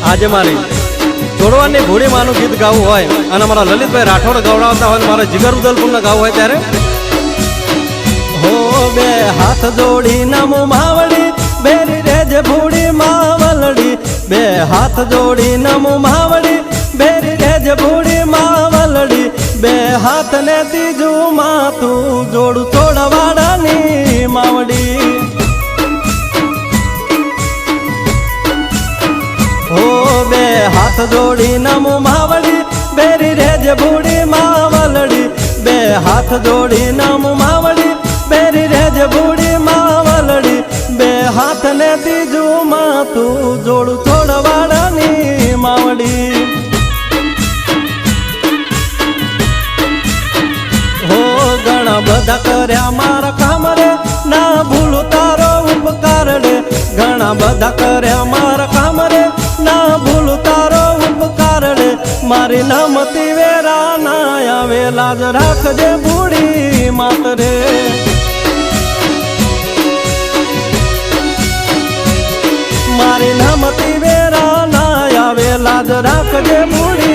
આજે મારી જોડવાની ભોળી માનું ગીત ગાવું હોય અને અમારા લલિતભાઈ રાઠોડ ગવડાવતા હોય મારે જીગર ઉદલપુરના ગાવું હોય ત્યારે હો બે હાથ જોડી નમો માવડી બેરી રેજ ભોળી માવલડી બે હાથ જોડી નમો માવડી બેરી રેજ ભોળી માવલડી બે હાથ ને ત્રીજું માથું જોડું છોડવાડાની માવડી હો બે હાથ જોડી નમો માવડી બેરી રેજ ભોળી માવલડી બે હાથ જોડી નમો માવડી બેરી રેજ ભોળી માવલડી બે હાથ ને ત્રીજું માથું જોડું છોડવાડાની માવડી હો ઘણા બધા કર્યા મારા કામ રે ના ભૂલું તારો ઉપકાર રે ઘણા બધા કર્યા મારા કામ રે ના ભૂલું તારો ઉપકાર રે મારી નામતી વેરા ના આવે લાજ રાખજે બુડી માત રે મારી નામતી વેરા ના આવે લાજ રાખજે બુડી